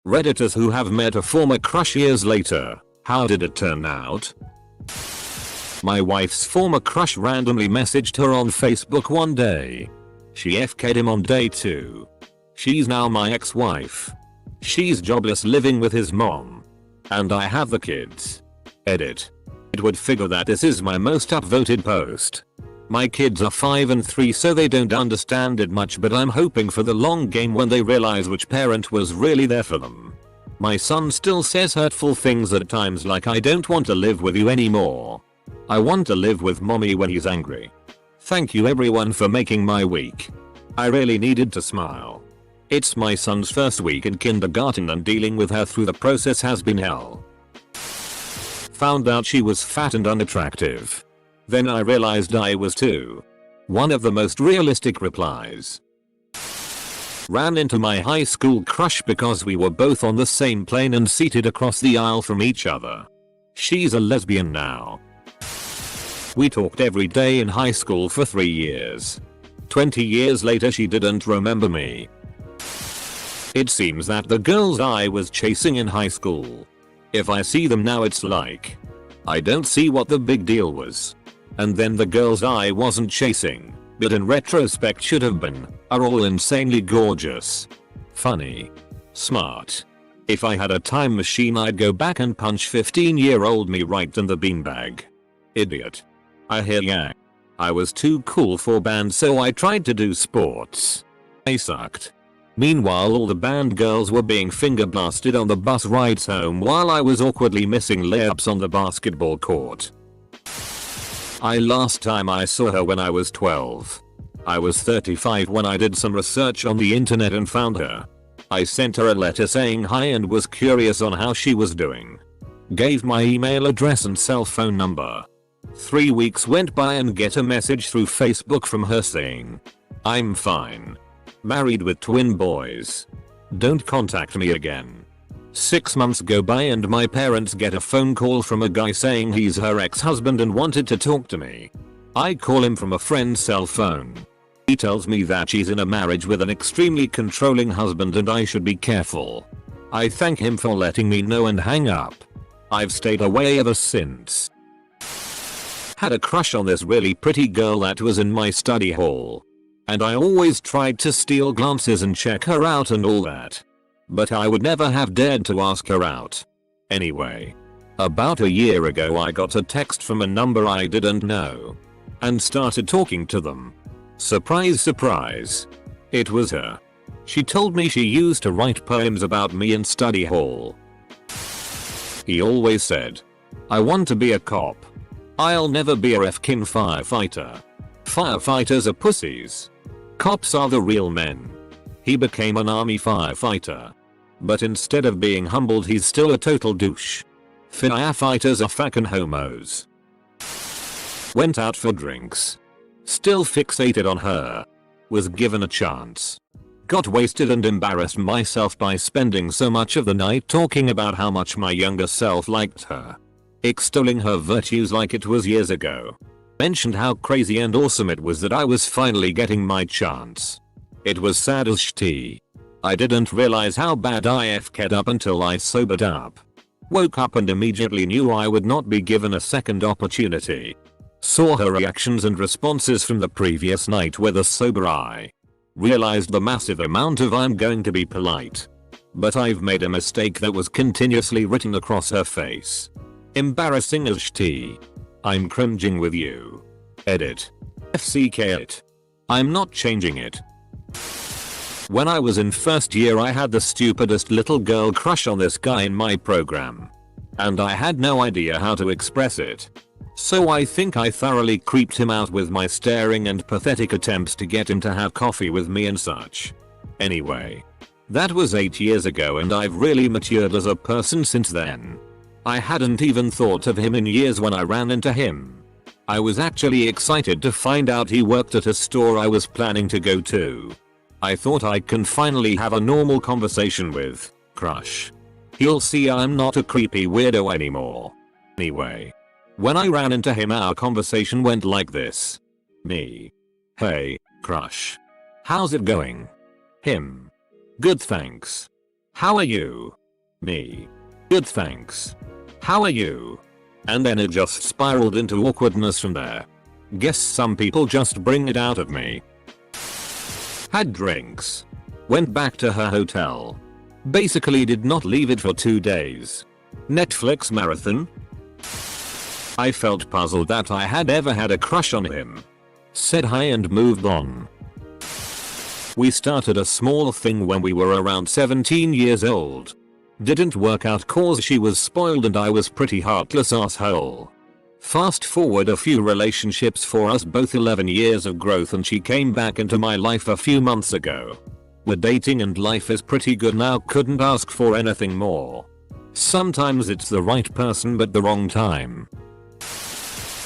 Redditors who have met a former crush years later. How did it turn out? My wife's former crush randomly messaged her on Facebook one day. She FK'd him on day 2. She's now my ex-wife. She's jobless living with his mom. And I have the kids. Edit. It would figure that this is my most upvoted post. My kids are 5 and 3 so they don't understand it much, but I'm hoping for the long game when they realize which parent was really there for them. My son still says hurtful things at times like I don't want to live with you anymore. I want to live with mommy when he's angry. Thank you everyone for making my week. I really needed to smile. It's my son's first week in kindergarten and dealing with her through the process has been hell. Found out she was fat and unattractive. Then I realized I was too. One of the most realistic replies. Ran into my high school crush because we were both on the same plane and seated across the aisle from each other. She's a lesbian now. We talked every day in high school for 3 years. 20 years later she didn't remember me. It seems that the girls I was chasing in high school. If I see them now it's like, I don't see what the big deal was. And then the girls I wasn't chasing, but in retrospect should have been, are all insanely gorgeous. Funny. Smart. If I had a time machine I'd go back and punch 15-year-old me right in the beanbag. Idiot. I hear ya. I was too cool for band so I tried to do sports. I sucked. Meanwhile all the band girls were being finger blasted on the bus rides home while I was awkwardly missing layups on the basketball court. Last time I saw her when I was 12. I was 35 when I did some research on the internet and found her. I sent her a letter saying hi and was curious on how she was doing. Gave my email address and cell phone number. 3 weeks went by and get a message through Facebook from her saying, I'm fine. Married with twin boys. Don't contact me again. 6 months go by and my parents get a phone call from a guy saying he's her ex-husband and wanted to talk to me. I call him from a friend's cell phone. He tells me that she's in a marriage with an extremely controlling husband and I should be careful. I thank him for letting me know and hang up. I've stayed away ever since. Had a crush on this really pretty girl that was in my study hall. And I always tried to steal glances and check her out and all that. But I would never have dared to ask her out. Anyway. About a year ago I got a text from a number I didn't know. And started talking to them. Surprise surprise. It was her. She told me she used to write poems about me in study hall. He always said, I want to be a cop. I'll never be a fkin firefighter. Firefighters are pussies. Cops are the real men. He became an army firefighter. But instead of being humbled he's still a total douche. Firefighters are fucking homos. Went out for drinks. Still fixated on her. Was given a chance. Got wasted and embarrassed myself by spending so much of the night talking about how much my younger self liked her. Extolling her virtues like it was years ago. Mentioned how crazy and awesome it was that I was finally getting my chance. It was sad as shit. I didn't realize how bad I FK'd up until I sobered up. Woke up and immediately knew I would not be given a second opportunity. Saw her reactions and responses from the previous night with a sober eye. Realized the massive amount of I'm going to be polite. But I've made a mistake that was continuously written across her face. Embarrassing as shit. I'm cringing with you. Edit. FCK it. I'm not changing it. When I was in first year I had the stupidest little girl crush on this guy in my program. And I had no idea how to express it. So I think I thoroughly creeped him out with my staring and pathetic attempts to get him to have coffee with me and such. Anyway. That was 8 years ago and I've really matured as a person since then. I hadn't even thought of him in years when I ran into him. I was actually excited to find out he worked at a store I was planning to go to. I thought I can finally have a normal conversation with crush. He'll see I'm not a creepy weirdo anymore. Anyway. When I ran into him our conversation went like this. Me. Hey, crush. How's it going? Him. Good thanks. How are you? Me. Good thanks. How are you? And then it just spiraled into awkwardness from there. Guess some people just bring it out of me. Had drinks. Went back to her hotel. Basically did not leave it for 2 days. Netflix marathon? I felt puzzled that I had ever had a crush on him. Said hi and moved on. We started a small thing when we were around 17 years old. Didn't work out cause she was spoiled and I was pretty heartless asshole. Fast forward a few relationships for us both, 11 years of growth, and she came back into my life a few months ago. We're dating and life is pretty good now, couldn't ask for anything more. Sometimes it's the right person but the wrong time.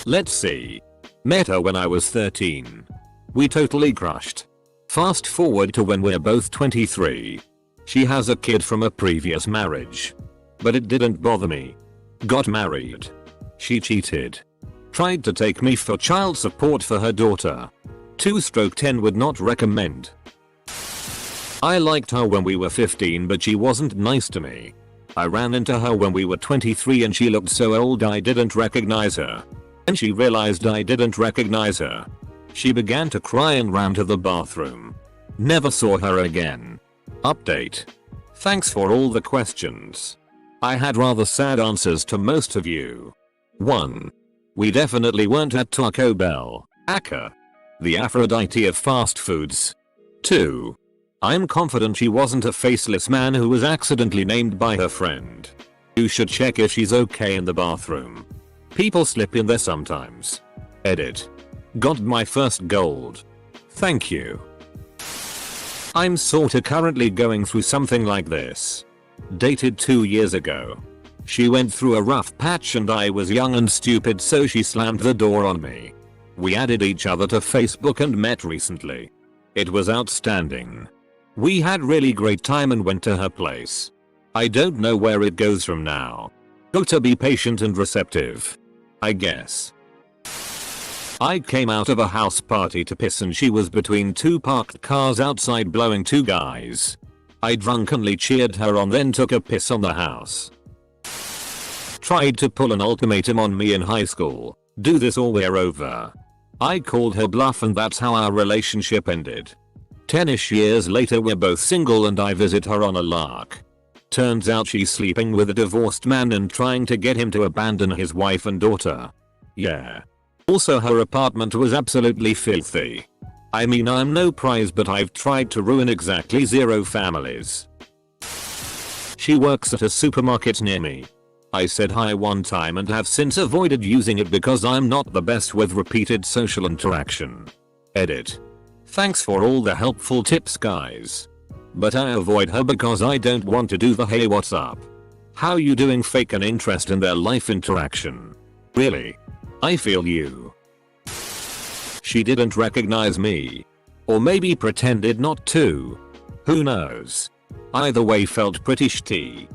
Let's see. Met her when I was 13. We totally crushed. Fast forward to when we're both 23. She has a kid from a previous marriage. But it didn't bother me. Got married. She cheated. Tried to take me for child support for her daughter. 2/10 would not recommend. I liked her when we were 15 but she wasn't nice to me. I ran into her when we were 23 and she looked so old I didn't recognize her. And she realized I didn't recognize her. She began to cry and ran to the bathroom. Never saw her again. Update. Thanks for all the questions. I had rather sad answers to most of you. 1. We definitely weren't at Taco Bell, aka the Aphrodite of fast foods. 2. I'm confident she wasn't a faceless man who was accidentally named by her friend. You should check if she's okay in the bathroom. People slip in there sometimes. Edit. Got my first gold. Thank you. I'm sorta currently going through something like this. Dated 2 years ago. She went through a rough patch and I was young and stupid so she slammed the door on me. We added each other to Facebook and met recently. It was outstanding. We had really great time and went to her place. I don't know where it goes from now. Gotta be patient and receptive. I guess. I came out of a house party to piss and she was between 2 parked cars outside blowing 2 guys. I drunkenly cheered her on then took a piss on the house. Tried to pull an ultimatum on me in high school. Do this or we're over. I called her bluff and that's how our relationship ended. 10ish years later we're both single and I visit her on a lark. Turns out she's sleeping with a divorced man and trying to get him to abandon his wife and daughter. Yeah. Also her apartment was absolutely filthy. I mean I'm no prize but I've tried to ruin exactly 0 families. She works at a supermarket near me. I said hi one time and have since avoided using it because I'm not the best with repeated social interaction. Edit. Thanks for all the helpful tips guys. But I avoid her because I don't want to do the hey what's up? How you doing fake an interest in their life interaction. Really? I feel you. She didn't recognize me. Or maybe pretended not to. Who knows? Either way felt pretty shitty.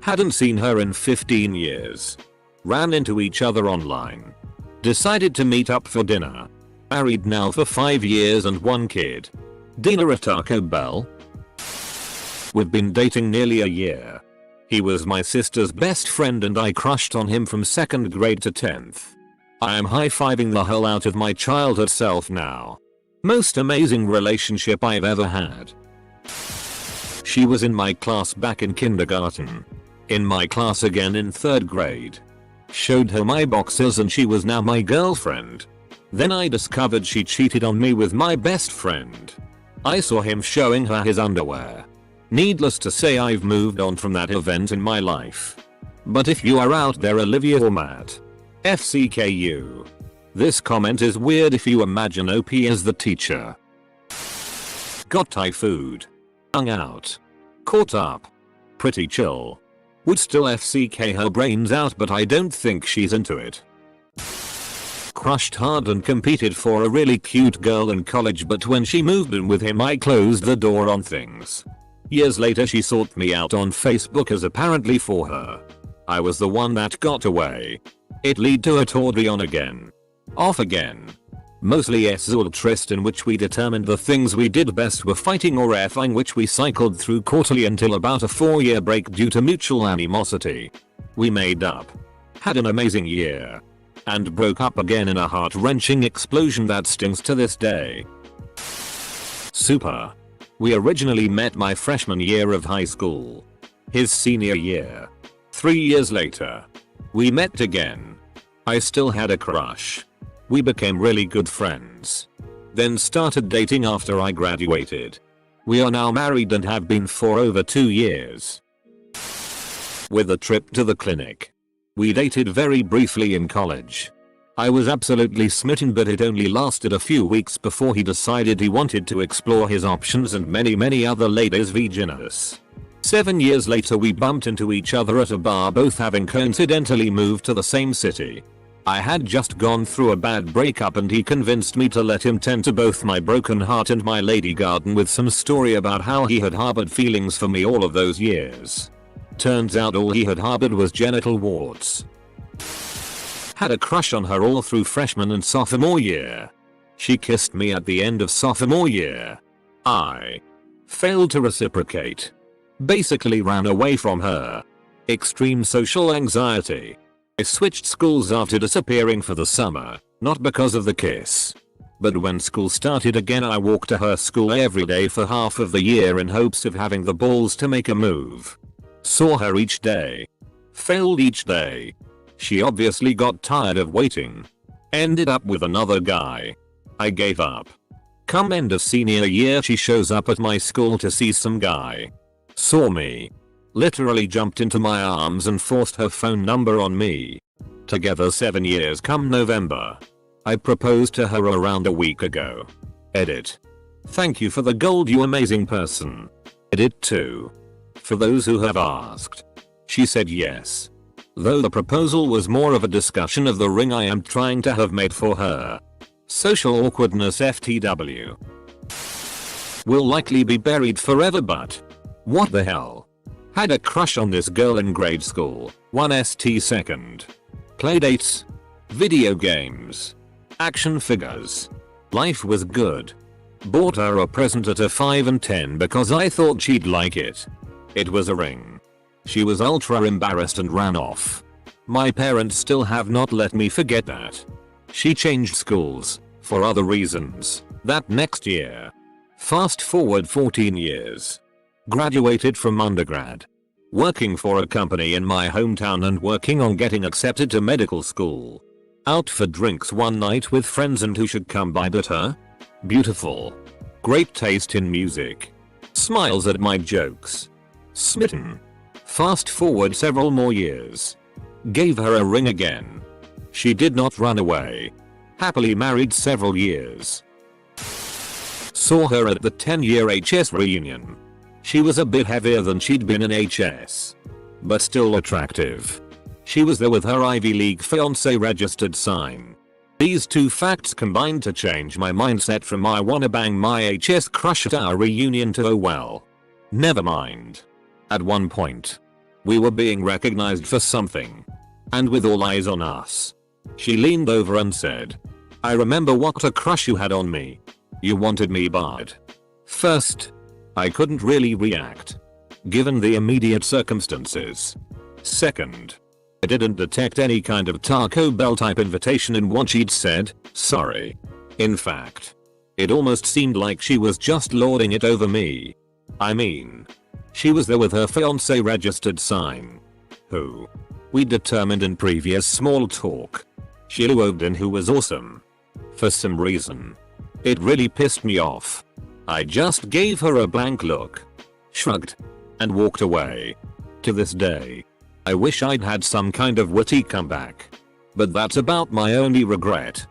Hadn't seen her in 15 years. Ran into each other online. Decided to meet up for dinner. Married now for 5 years and 1 kid. Dinner at Taco Bell? We've been dating nearly a year. He was my sister's best friend and I crushed on him from 2nd grade to 10th. I am high-fiving the hell out of my childhood self now. Most amazing relationship I've ever had. She was in my class back in kindergarten. In my class again in 3rd grade. Showed her my boxers and she was now my girlfriend. Then I discovered she cheated on me with my best friend. I saw him showing her his underwear. Needless to say I've moved on from that event in my life. But if you are out there Olivia or Matt. FCKU. This comment is weird if you imagine OP as the teacher. Got Thai food. Hung out. Caught up. Pretty chill. Would still FCK her brains out but I don't think she's into it. Crushed hard and competed for a really cute girl in college but when she moved in with him I closed the door on things. Years later she sought me out on Facebook as apparently for her. I was the one that got away. It led to a tourbillon again. Off again. Mostly Azul Trist, in which we determined the things we did best were fighting or effing, which we cycled through quarterly until about a 4-year break due to mutual animosity. We made up, had an amazing year, and broke up again in a heart-wrenching explosion that stings to this day. Super. We originally met my freshman year of high school. His senior year. 3 years later, we met again. I still had a crush. We became really good friends. Then started dating after I graduated. We are now married and have been for over 2 years. With a trip to the clinic. We dated very briefly in college. I was absolutely smitten, but it only lasted a few weeks before he decided he wanted to explore his options and many other ladies v generis. 7 years later we bumped into each other at a bar, both having coincidentally moved to the same city. I had just gone through a bad breakup and he convinced me to let him tend to both my broken heart and my lady garden with some story about how he had harbored feelings for me all of those years. Turns out all he had harbored was genital warts. Had a crush on her all through freshman and sophomore year. She kissed me at the end of sophomore year. I failed to reciprocate. Basically ran away from her. Extreme social anxiety. I switched schools after disappearing for the summer, not because of the kiss. But when school started again I walked to her school every day for half of the year in hopes of having the balls to make a move. Saw her each day. Failed each day. She obviously got tired of waiting. Ended up with another guy. I gave up. Come end of senior year she shows up at my school to see some guy. Saw me. Literally jumped into my arms and forced her phone number on me. Together 7 years come November. I proposed to her around a week ago. Edit. Thank you for the gold, you amazing person. Edit 2. For those who have asked. She said yes. Though the proposal was more of a discussion of the ring I am trying to have made for her. Social awkwardness FTW. Will likely be buried forever, but what the hell. Had a crush on this girl in grade school, 1st second. Playdates. Video games. Action figures. Life was good. Bought her a present at a 5 and 10 because I thought she'd like it. It was a ring. She was ultra embarrassed and ran off. My parents still have not let me forget that. She changed schools, for other reasons, that next year. Fast forward 14 years. Graduated from undergrad. Working for a company in my hometown and working on getting accepted to medical school. Out for drinks one night with friends and who should come by but her? Beautiful. Great taste in music. Smiles at my jokes. Smitten. Fast forward several more years. Gave her a ring again. She did not run away. Happily married several years. Saw her at the 10-year HS reunion. She was a bit heavier than she'd been in HS. But still attractive. She was there with her Ivy League fiancé registered sign. These two facts combined to change my mindset from I wanna bang my HS crush at our reunion to oh well. Never mind. At one point. We were being recognized for something. And with all eyes on us. She leaned over and said, I remember what a crush you had on me. You wanted me bad. First, I couldn't really react. Given the immediate circumstances. Second, I didn't detect any kind of Taco Bell type invitation in what she'd said, sorry. In fact, it almost seemed like she was just lording it over me. I mean, she was there with her fiancé registered sign. Who? We determined in previous small talk. She loved and who was awesome. For some reason. It really pissed me off. I just gave her a blank look. Shrugged. And walked away. To this day. I wish I'd had some kind of witty comeback. But that's about my only regret.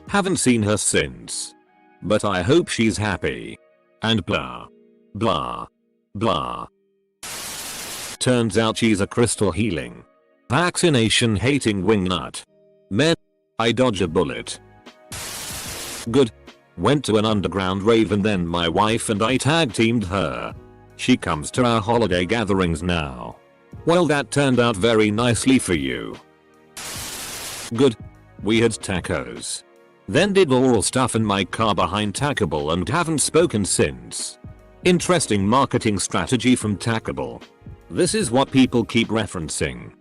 Haven't seen her since. But I hope she's happy. And blah. Blah. Blah. Turns out she's a crystal healing. Vaccination hating wingnut. Man, I dodged a bullet. Good. Went to an underground rave and then my wife and I tag teamed her. She comes to our holiday gatherings now. Well, that turned out very nicely for you. Good. We had tacos. Then did oral stuff in my car behind Tackable and haven't spoken since. Interesting marketing strategy from Tackable. This is what people keep referencing.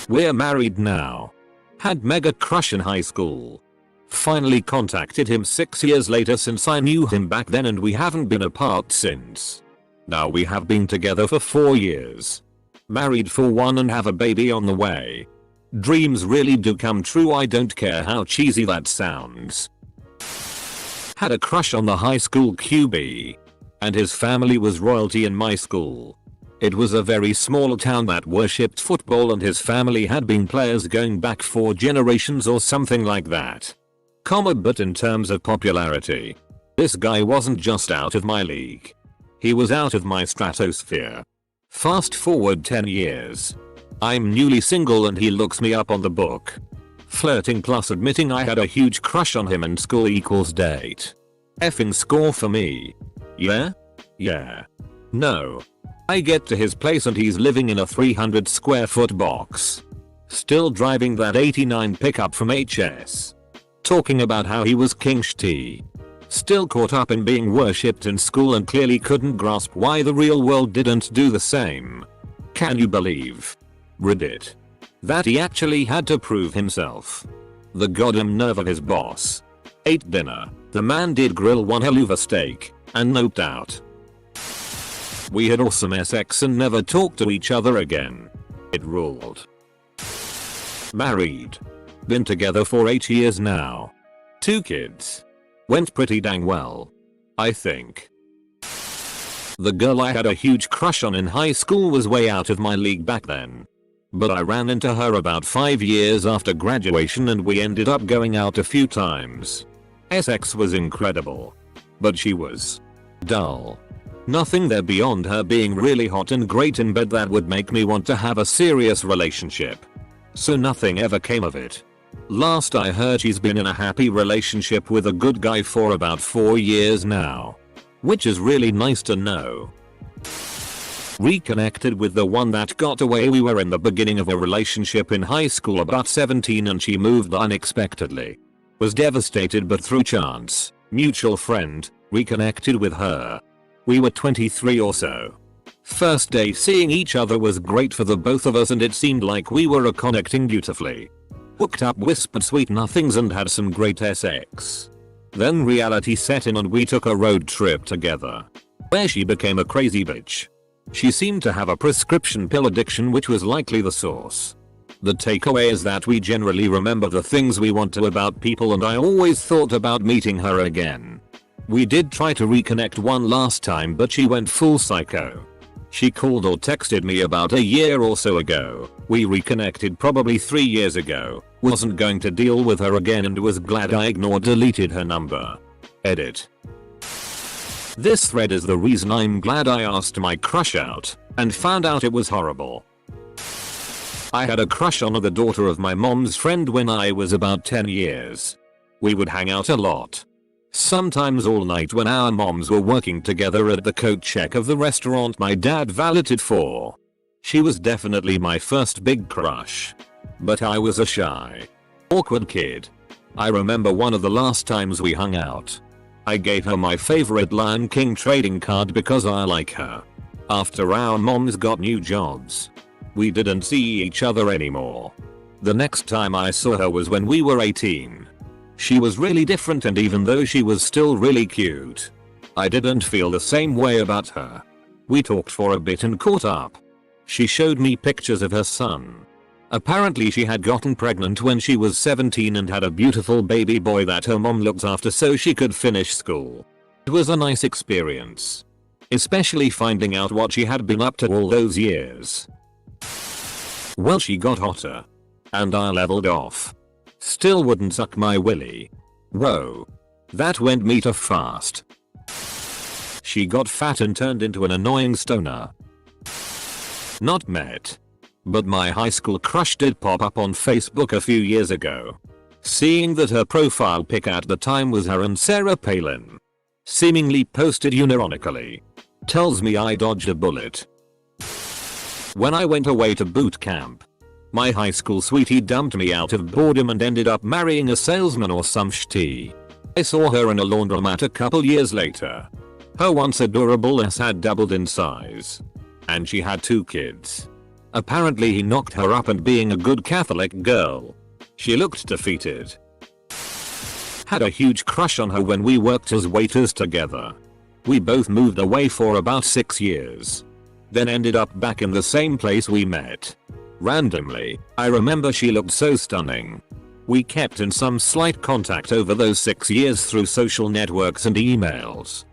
We're married now. Had mega crush in high school. Finally contacted him 6 years later since I knew him back then, and we haven't been apart since. Now we have been together for 4 years. Married for 1 and have a baby on the way. Dreams really do come true, I don't care how cheesy that sounds. Had a crush on the high school QB. And his family was royalty in my school. It was a very small town that worshipped football, and his family had been players going back 4 generations or something like that. But in terms of popularity, this guy wasn't just out of my league. He was out of my stratosphere. Fast forward 10 years. I'm newly single and he looks me up on the book. Flirting plus admitting I had a huge crush on him, and school equals date. Effing score for me. Yeah? Yeah. No. I get to his place and he's living in a 300 square foot box. Still driving that 89 pickup from HS. Talking about how he was king shit. Still caught up in being worshipped in school and clearly couldn't grasp why the real world didn't do the same. Can you believe? Reddit. That he actually had to prove himself. The goddamn nerve of his boss. Ate dinner. The man did grill 1 hell of a steak and noped out. We had awesome sex and never talked to each other again. It ruled. Married. Been together for 8 years now. 2 kids. Went pretty dang well. I think. The girl I had a huge crush on in high school was way out of my league back then. But I ran into her about 5 years after graduation and we ended up going out a few times. Sex was incredible. But she was dull. Nothing there beyond her being really hot and great in bed that would make me want to have a serious relationship. So nothing ever came of it. Last I heard, she's been in a happy relationship with a good guy for about 4 years now. Which is really nice to know. Reconnected with the one that got away. We were in the beginning of a relationship in high school, about 17, and she moved unexpectedly. Was devastated, but through chance, mutual friend, reconnected with her. We were 23 or so. First day seeing each other was great for the both of us and it seemed like we were connecting beautifully. Hooked up, whispered sweet nothings and had some great sex. Then reality set in and we took a road trip together. Where she became a crazy bitch. She seemed to have a prescription pill addiction, which was likely the source. The takeaway is that we generally remember the things we want to about people, and I always thought about meeting her again. We did try to reconnect one last time, but she went full psycho. She called or texted me about a year or so ago. We reconnected probably 3 years ago. Wasn't going to deal with her again and was glad I deleted her number. Edit. This thread is the reason I'm glad I asked my crush out and found out it was horrible. I had a crush on the daughter of my mom's friend when I was about 10 years. We would hang out a lot. Sometimes all night when our moms were working together at the coat check of the restaurant my dad valeted for. She was definitely my first big crush. But I was a shy, awkward kid. I remember one of the last times we hung out. I gave her my favorite Lion King trading card because I like her. After our moms got new jobs, we didn't see each other anymore. The next time I saw her was when we were 18. She was really different, and even though she was still really cute, I didn't feel the same way about her. We talked for a bit and caught up. She showed me pictures of her son. Apparently she had gotten pregnant when she was 17 and had a beautiful baby boy that her mom looked after so she could finish school. It was a nice experience. Especially finding out what she had been up to all those years. Well, she got hotter. And I leveled off. Still wouldn't suck my willy. Whoa. That went meter fast. She got fat and turned into an annoying stoner. Not met. But my high school crush did pop up on Facebook a few years ago. Seeing that her profile pic at the time was her and Sarah Palin. Seemingly posted unironically. Tells me I dodged a bullet. When I went away to boot camp. My high school sweetie dumped me out of boredom and ended up marrying a salesman or some shitty. I saw her in a laundromat a couple years later. Her once adorable ass had doubled in size. And she had 2 kids. Apparently he knocked her up, and being a good Catholic girl, she looked defeated. Had a huge crush on her when we worked as waiters together. We both moved away for about 6 years. Then ended up back in the same place we met. Randomly, I remember she looked so stunning. We kept in some slight contact over those 6 years through social networks and emails.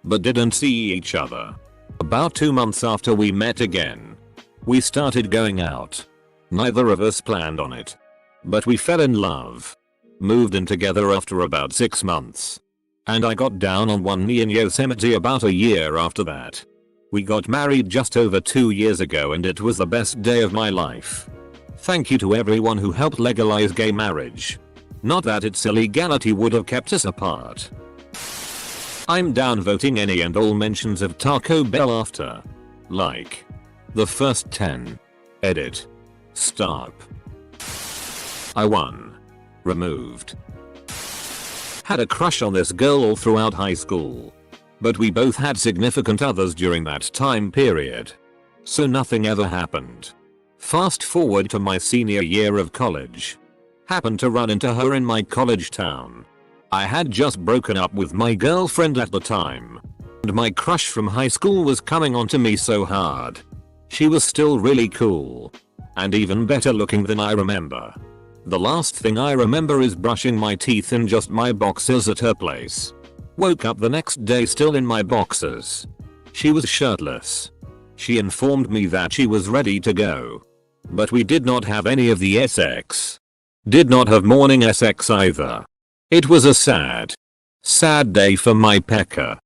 But didn't see each other. About 2 months after we met again, we started going out. Neither of us planned on it. But we fell in love. Moved in together after about 6 months. And I got down on one knee in Yosemite about a year after that. We got married just over 2 years ago, and it was the best day of my life. Thank you to everyone who helped legalize gay marriage. Not that its illegality would have kept us apart. I'm downvoting any and all mentions of Taco Bell after. Like. The first 10. Edit. Stop. I won. Removed. Had a crush on this girl all throughout high school. But we both had significant others during that time period. So nothing ever happened. Fast forward to my senior year of college. Happened to run into her in my college town. I had just broken up with my girlfriend at the time. And my crush from high school was coming onto me so hard. She was still really cool. And even better looking than I remember. The last thing I remember is brushing my teeth in just my boxers at her place. Woke up the next day still in my boxers. She was shirtless. She informed me that she was ready to go. But we did not have any of the sex. Did not have morning sex either. It was a sad day for my pecker.